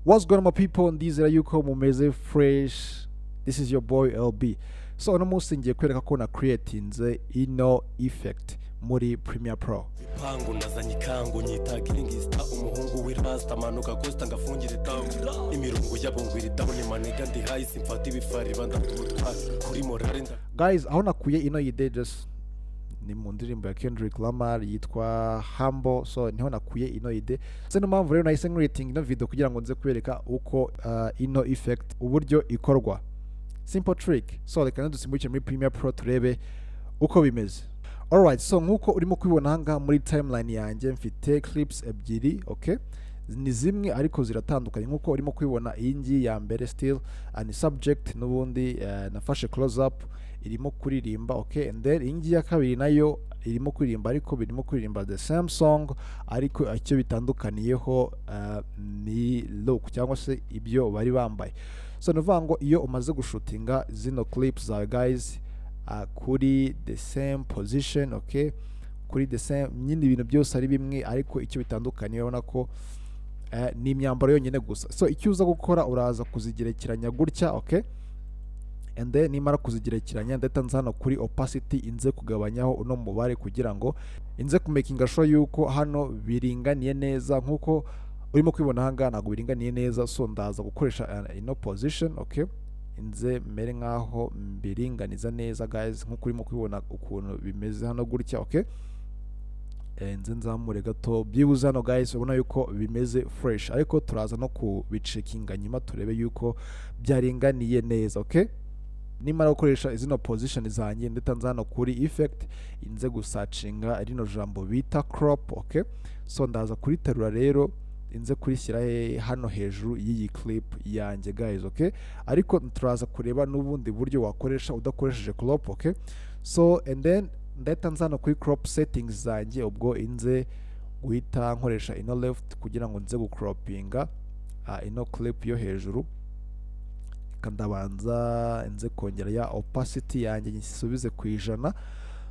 What's going on, my people? Ndizera yuko mumeze fresh. This is your boy LB. So uno munsi ngiye kwereka ko na creatinze ino effect muri Premiere Pro. Pangu nazanye ikangu nyitagira ingista umuhungu w'irasta manuka gusta ngafungire tawo imirungu yabongwira tawo ni maniga ndi high simfata ibifari bandamutwa kuri morale nda. Guys, aho nakuye ino idea just ni mu ndirimbo ya Kendrick Lamar yitwa Humble, so niho nakuye ino idea. So no mpamvu rero nahise creating ino video kugira ngo nze kwereka uko ino effect uburyo ikorwa. Simple trick. So reka dusimbukire muri Premiere Pro turebe uko bimeze. Alright, so nkuko urimo kubibona hanga muri timeline yanjye mfite clips ebyiri, okay? Ni zimwe ariko ziratandukanye nkuko urimo kubibona. Iyi ngiyi ya mbere still ni subject n'ubundi nafashe close up irimo kuririmba, okay? And then iyi ngiyi ya kabiri nayo irimo kuririmba ariko birimo kuririmba the same song ariko icyo bitandukaniyeho ni look cyangwa se ibyo bari bambaye. So nuvuga ngo iyo umaze gushutinga zino clips za guys kuri the same position, okay, kuri the same nyine ibintu byose ari bimwe ariko icyo bitandukaniye urabona ko ni imyambaro yonyine gusa. So icyo uza gukora uraza kuzigerekeranya gutya, okay, and then nimara kuzigerekeranya ndatanze hano kuri opacity inze kugabanyaho uno mubare kugira ngo inze kumakinga sure yuko hano biringaniye neza nkuko urimo kwibona hanga ntago biringaniye neza. So ndaza gukoresha ino position, okay, inze mere nkaho mbiringaniza neza guys nkuko urimo kwibona ukuntu bimeze hano gutya, okay. Nze nzamure gato byibuze hano guys ubona yuko bimeze fresh ariko turaza no kubicekinga nyuma turebe yuko byaringaniye neza, okay. Nimara gukoresha izino position zanjye ndatanze hano kuri effect inze gusacinga rino jambo bita crop, okay. So ndaza kuriterura rero inze kurishyira hano hejuru y'iyi clip yanjye guys, okay. Ariko turaza kureba n'ubundi buryo wakoresha udakoresheje crop, okay. So and then ndatanze hano kuri crop settings zanjye ubwo inze guhita nkoresha ino left kugira ngo nze gucroppinga ino clip yo hejuru. Kandabanza inze kongera ya opacity yanjye nyisubize ku 100,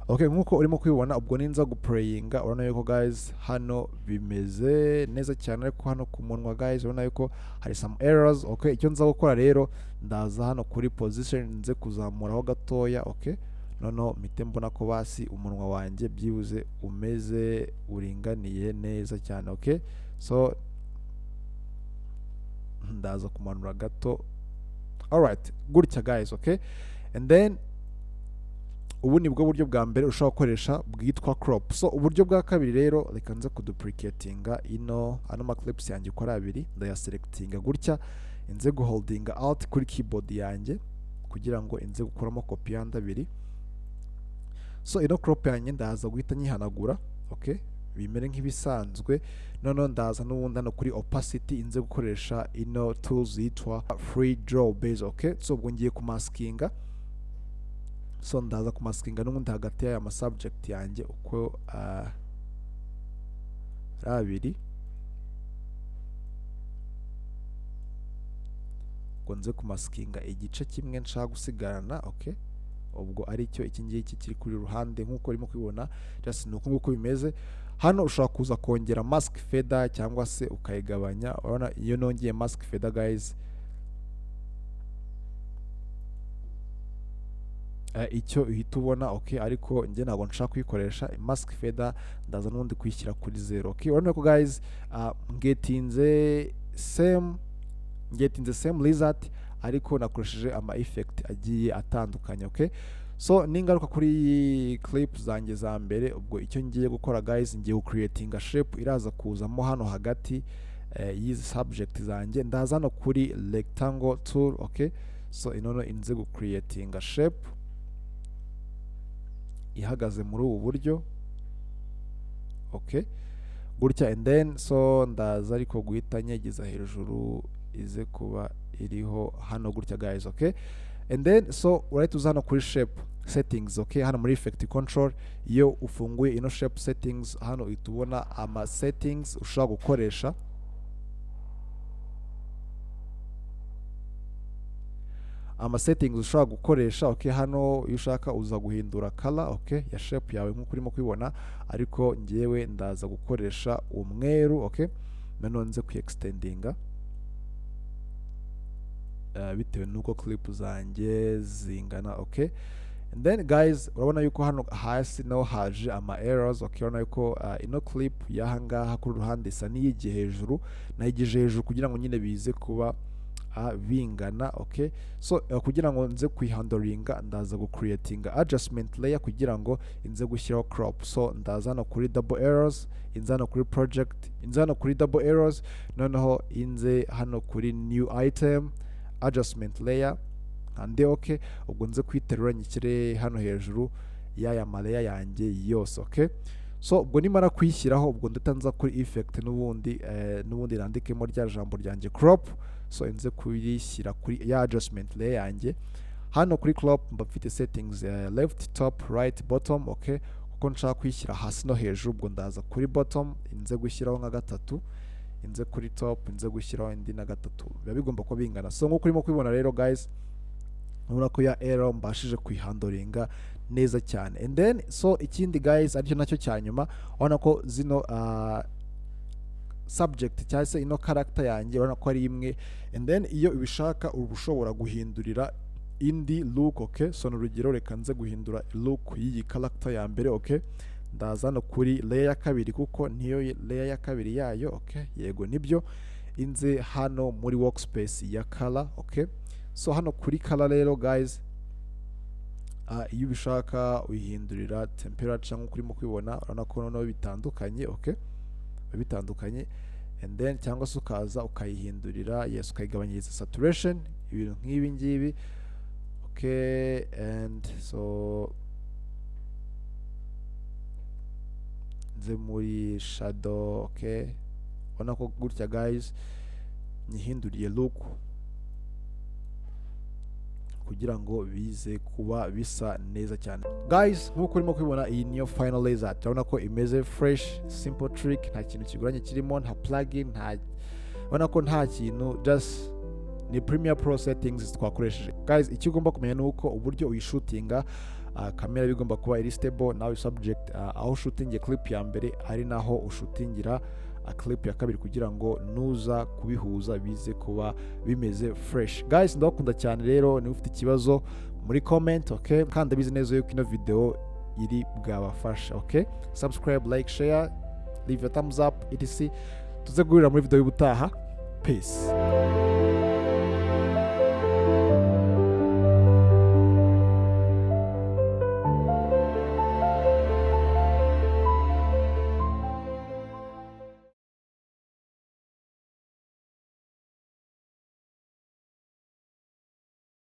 okay. Nkuko urimo kwibona ubwo ninza guplayinga urabona yuko guys hano bimeze neza cyane ariko hano ku munwa guys urabona yuko hari some errors, okay. Icyo nza gukora rero ndaza hano kuri position nze kuzamuraho gatoya, okay. Noneho mite mbona ko basi umunwa wanjye byibuze umeze uringaniye neza cyane, okay. So ndaza kumanura gato. Alright, gutya guys, okay. And then ubu ni bwo buryo bwa mbere ushobora gukoresha bwitwa crop. So uburyo bwa kabiri rero reka nze kuduplicatinga ano ma clips yanjye uko ari abiri ndayaselectinga gutya inze guholdinga alt kuri keyboard yanjye kugira ngo inze gukuramo copy yandi abiri. So ino crop yanjye ndaza guhita nyihanagura, okay, bimere nk'ibisanzwe. Noneho ndaza n'ubundi hano kuri opacity inze gukoresha ino tools yitwa free draw base, okay. So ubwo ngiye kumaskinga, so ndaza kumaskinga n'ubundi hagati y'aya ma subject yanjye uko abiri ngo nze kumaskinga igice kimwe nshaka gusigarana, okay. Ubwo ari cyo iki ngiki kiri kuri ruhande nkuko urimo kubibona just nuko nguko bimeze. Hano ushobora kuza kongera mask fader cyangwa se ukayigabanya. Urabona iyo nongeye mask fader guys icyo uhita ubona, okay. Ariko nge ntabwo nshaka kuyikoresha mask fader ndaza n'ubundi kuyishyira kuri 0, okay. Urabona ko guys ngetinze same result ariko nakoresheje ama effect agiye atandukanye, okay. So ningaruka kuri clip zanjye za mbere ubwo icyo ngiye gukora guys ngiye gucreating a shape iraza kuzamo hano hagati y'izi subject zanjye. Ndaza hano kuri rectangle tool, okay. So inono inze gucreating a shape ihagaze muri ubu buryo, okay, gutya. And then so ndaza ariko guhita nyegeza hejuru ize kuba iriho hano gutya guys, okay. And then so right uzana kuri shape settings, okay. Hano muri effect control iyo ufunguye ino shape settings hano itubona ama settings ushaka gukoresha. Settings ushaka gukoresha, okay. Hano iyo ushaka uza guhindura color, okay, ya shape yawe nkuko urimo kubibona ariko ngiyewe ndaza gukoresha umweru, okay. Nanone nze ku extendinga bitewe nuko clip zanjye zingana. Okay, and then guys urabona yuko hano hasi naho haje ama errors. Okay, urabona yuko ino clip yahangaha kuri ruhande isa niyige hejuru, nayigije hejuru kugira ngo nyine bize kuba bingana. Okay, so kugira ngo nze kuyihandoringa ndaza gucreatinga adjustment layer kugira ngo inze gushyiraho crop. So ndaza hano kuri double errors, inze hano kuri project, inze hano kuri double errors, noneho inze hano kuri new item adjustment layer ande. Okay, ubwo nze kwiterura nyikire hano hejuru yaya maleya yanjye yose. Okay, so ubwo nimara kuyishyiraho ubwo ndatanza kuri effect n'ubundi nandikemo rya jambo ryanjye crop. So inze kuyishyira kuri ya adjustment layer yanjye. Hano kuri crop mba mfite settings left, top, right, bottom. Okay, kuko nshaka kuyishyira hasi no hejuru ubwo ndaza kuri bottom, inze gushyiraho nka gatatu, inze kuri top, inze gushyiraho indi na gatatu. Biba bigomba kuba bingana. So nk'uko urimo kubibona rero guys, urabona ko ya error mbashije kuyihandoringa neza cyane. And then so ikindi guys aricyo nacyo cya nyuma, urabona ko zino subject cyangwa se ino character yanjye urabona ko ari imwe. And then iyo ubishaka uba ushobora guhindurira indi look. Okay, so n'urugero reka nze guhindura look y'iyi character ya mbere. Okay, ndaza hano kuri layer ya kabiri kuko niyo layer ya kabiri yayo. Okay, yego nibyo. Inze hano muri workspace ya color. Okay, so hano kuri color rero guys iyo ubishaka uyihindurira temperature nk'uko urimo kubibona, urabona ko noneho bitandukanye. Okay, bitandukanye. And then cyangwa se ukaza ukayihindurira yes, ukayigabanyiriza saturation, ibintu nk'ibi ngibi. Okay, and so nze muri shadow. Okay, ubona ko gutya guys nyihinduriye look kugira ngo bize kuba bisa neza cyane. Guys nk'uko urimo kubibona iyi niyo final result. Urabona ko imeze fresh, simple trick, nta kintu kiguranye kirimo, nta plugin, urabona ko nta kintu, just ni Premiere Pro settings twakoresheje. Guys icyo ugomba kumenya ni uko uburyo uyishutinga kamera bigomba kuba iri stable, nawe subject aho shooting clip ya mbere ari naho ushutingira clip ya kabiri kugira ngo nuza kubihuza bize kuba bimeze fresh. Guys ndakunda cyane rero, ni ufite ikibazo muri comment. Okay, kandi bizi neza yuko ino video iri bwabafasha. Okay, subscribe, like, share, leave a thumbs up etc. Tuze guhurira muri video y'ubutaha. Peace.